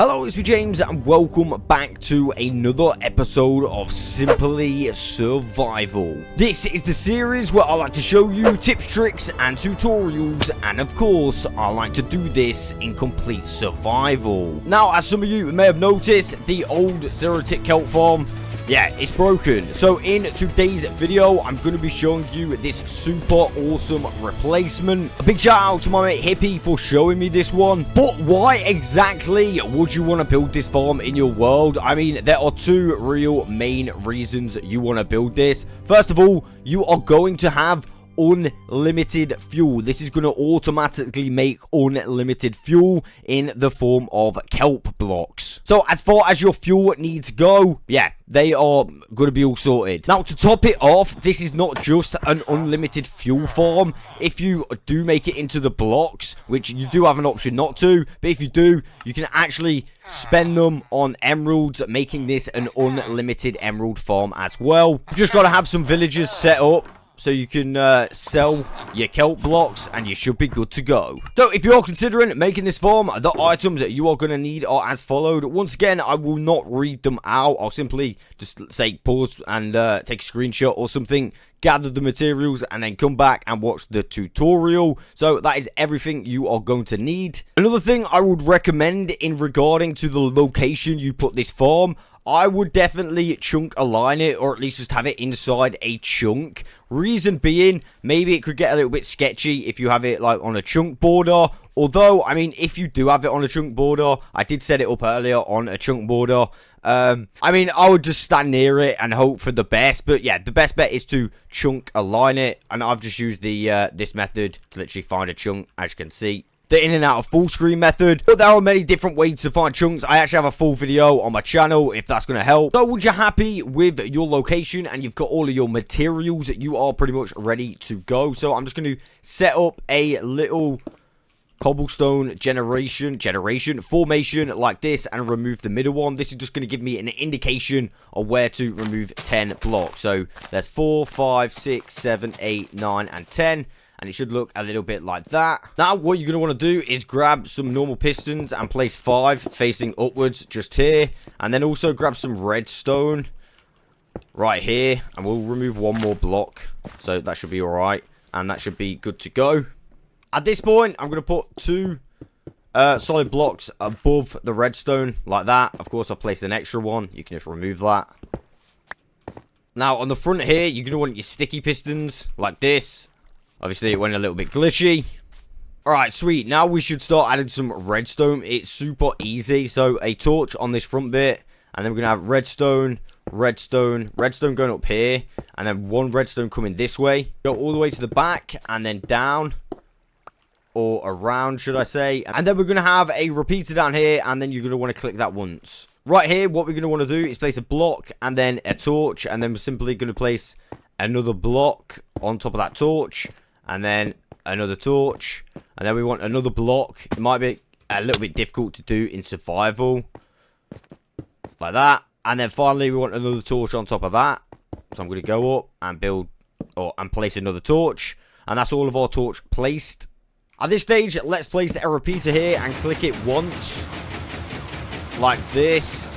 Hello, it's me James and welcome back to another episode of Simply Survival. This is the series where I like to show you tips, tricks and tutorials, and of course I like to do this in complete survival. Now, as some of you may have noticed, the old zero-tick kelp farm, yeah, it's broken. So in today's video, I'm going to be showing you this super awesome replacement. A big shout out to my mate Hippie for showing me this one. But why exactly would you want to build this farm in your world? I mean, there are two real main reasons you want to build this. First of all, you are going to have unlimited fuel. This is going to automatically make unlimited fuel in the form of kelp blocks. So as far as your fuel needs go, yeah, they are going to be all sorted. Now, to top it off, this is not just an unlimited fuel farm. If you do make it into the blocks, which you do have an option not to, but if you do, you can actually spend them on emeralds, making this an unlimited emerald farm as well. You've just got to have some villagers set up so you can sell your kelp blocks and you should be good to go. So if you're considering making this farm, the items that you are going to need are as followed. Once again, I will not read them out. I'll simply just say pause and take a screenshot or something, gather the materials and then come back and watch the tutorial. So that is everything you are going to need. Another thing I would recommend in regarding to the location you put this farm, I would definitely chunk align it, or at least just have it inside a chunk. Reason being, maybe it could get a little bit sketchy if you have it like on a chunk border. Although, I mean, if you do have it on a chunk border, I did set it up earlier on a chunk border. I mean, I would just stand near it and hope for the best. But yeah, the best bet is to chunk align it. And I've just used the this method to literally find a chunk, as you can see. The in and out of full screen method, but there are many different ways to find chunks. I actually have a full video on my channel if that's going to help. So once you're happy with your location and you've got all of your materials, you are pretty much ready to go. So I'm just going to set up a little cobblestone generation formation like this and remove the middle one. This is just going to give me an indication of where to remove 10 blocks. So there's 4, 5, 6, 7, 8, 9 and 10. And it should look a little bit like that. Now, what you're going to want to do is grab some normal pistons and place 5 facing upwards just here. And then also grab some redstone right here. And we'll remove one more block. So that should be alright. And that should be good to go. At this point, I'm going to put 2 solid blocks above the redstone like that. Of course, I've placed an extra one. You can just remove that. Now, on the front here, you're going to want your sticky pistons like this. Obviously, it went a little bit glitchy. Alright, sweet. Now we should start adding some redstone. It's super easy. So, a torch on this front bit. And then we're going to have redstone, redstone, redstone going up here. And then one redstone coming this way. Go all the way to the back and then down. Or around, should I say. And then we're going to have a repeater down here. And then you're going to want to click that once. Right here, what we're going to want to do is place a block and then a torch. And then we're simply going to place another block on top of that torch. And then another torch. And then we want another block. It might be a little bit difficult to do in survival. Like that. And then finally we want another torch on top of that. So I'm going to go up and build and place another torch. And that's all of our torch placed. At this stage, let's place a repeater here and click it once. Like this.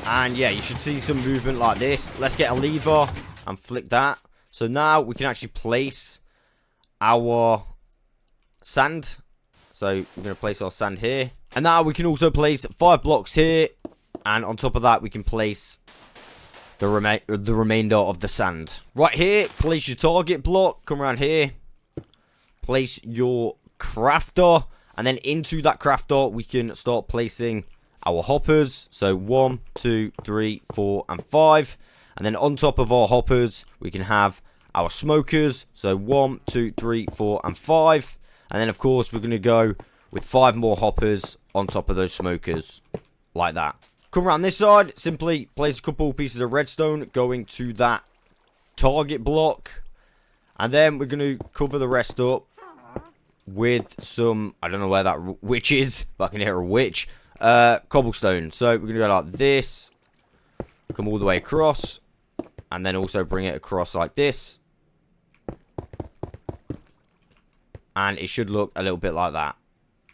And yeah, you should see some movement like this. Let's get a lever and flick that. So now we can actually place our sand. So we're going to place our sand here. And now we can also place 5 blocks here. And on top of that, we can place the remainder of the sand. Right here, place your target block. Come around here. Place your crafter. And then into that crafter, we can start placing our hoppers. So 1, 2, 3, 4, and 5. And then on top of our hoppers, we can have our smokers. So 1, 2, 3, 4, and 5. And then, of course, we're going to go with 5 more hoppers on top of those smokers. Like that. Come around this side. Simply place a couple pieces of redstone going to that target block. And then we're going to cover the rest up with some, I don't know where that witch is, but I can hear a witch. Cobblestone. So we're going to go like this. Come all the way across. And then also bring it across like this. And it should look a little bit like that.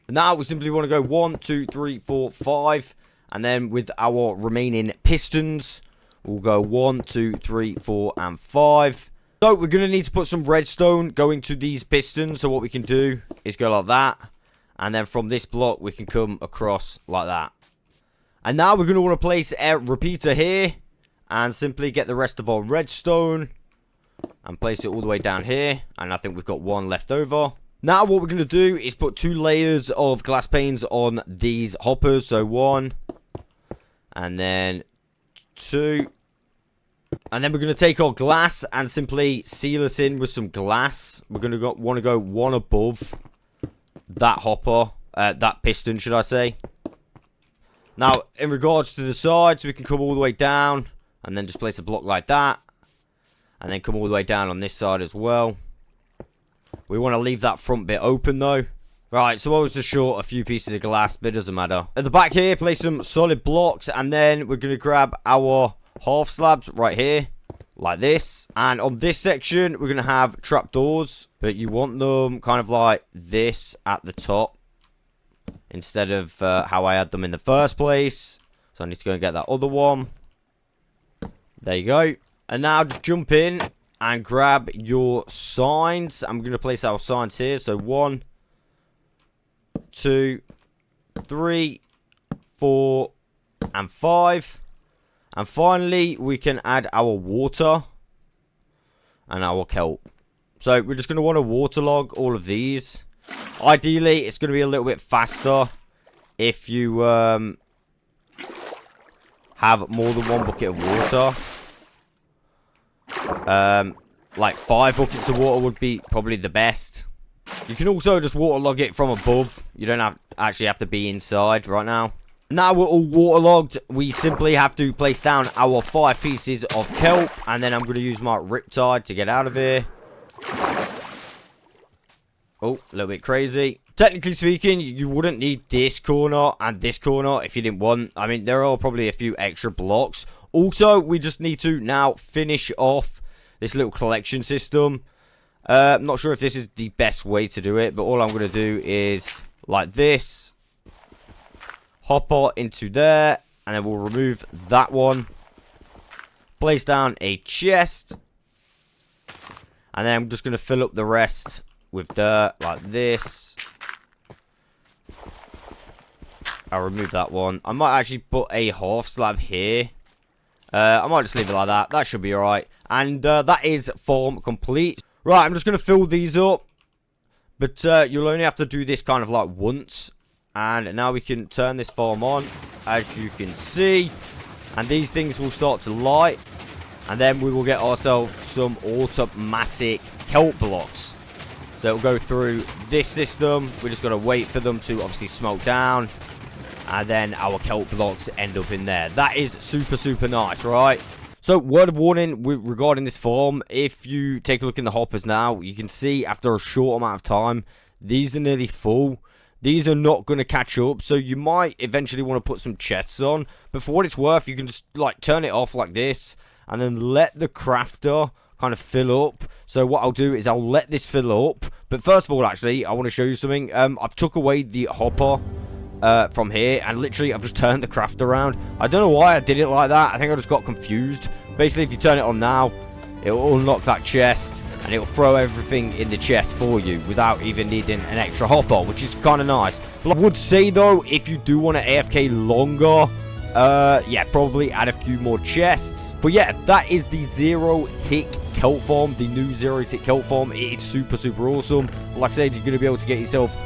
Now we simply want to go 1, 2, 3, 4, 5. And then with our remaining pistons, we'll go 1, 2, 3, 4, and 5. So we're going to need to put some redstone going to these pistons. So what we can do is go like that. And then from this block, we can come across like that. And now we're going to want to place a repeater here. And simply get the rest of our redstone. And place it all the way down here. And I think we've got one left over. Now what we're going to do is put 2 layers of glass panes on these hoppers. So 1. And then 2. And then we're going to take our glass and simply seal us in with some glass. We're going to want to go one above that hopper. That piston, should I say. Now, in regards to the sides, we can come all the way down. And then just place a block like that. And then come all the way down on this side as well. We want to leave that front bit open though. Right, so I was just short a few pieces of glass, but it doesn't matter. At the back here, place some solid blocks. And then we're going to grab our half slabs right here. Like this. And on this section, we're going to have trapdoors. But you want them kind of like this at the top. Instead of how I had them in the first place. So I need to go and get that other one. There you go. And now just jump in and grab your signs. I'm going to place our signs here. So 1, 2, 3, 4, and 5. And finally, we can add our water and our kelp. So we're just going to want to waterlog all of these. Ideally, it's going to be a little bit faster if you have more than one bucket of water. Like 5 buckets of water would be probably the best. You can also just waterlog it from above. You don't actually have to be inside right now. Now we're all waterlogged. We simply have to place down our 5 pieces of kelp. And then I'm going to use my riptide to get out of here. Oh, a little bit crazy. Technically speaking, you wouldn't need this corner and this corner if you didn't want. I mean, there are probably a few extra blocks. Also, we just need to now finish off this little collection system. I'm not sure if this is the best way to do it, but all I'm going to do is like this. Hopper into there, and then we'll remove that one. Place down a chest. And then I'm just going to fill up the rest with dirt like this. I'll remove that one. I might actually put a half slab here. I might just leave it like that. That should be alright. And that is farm complete. Right, I'm just going to fill these up. But you'll only have to do this kind of like once. And now we can turn this farm on. As you can see. And these things will start to light. And then we will get ourselves some automatic kelp blocks. So it'll go through this system. We just got to wait for them to obviously smoke down. And then our kelp blocks end up in there. That is super, super nice, right? So, word of warning regarding this farm. If you take a look in the hoppers now, you can see after a short amount of time, these are nearly full. These are not going to catch up. So, you might eventually want to put some chests on. But for what it's worth, you can just like turn it off like this. And then let the crafter kind of fill up. So what I'll do is I'll let this fill up. But first of all, actually, I want to show you something. I've took away the hopper from here. And literally, I've just turned the craft around. I don't know why I did it like that. I think I just got confused. Basically, if you turn it on now, it will unlock that chest. And it will throw everything in the chest for you without even needing an extra hopper, which is kind of nice. But I would say, though, if you do want to AFK longer, yeah, probably add a few more chests. But yeah, that is the 0-tick kelp farm, the new 0-tick kelp farm. It's super, super awesome. Like I said, you're going to be able to get yourself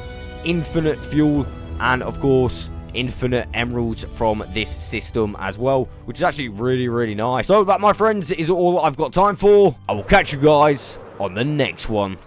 infinite fuel and, of course, infinite emeralds from this system as well, which is actually really, really nice. So that, my friends, is all I've got time for. I will catch you guys on the next one.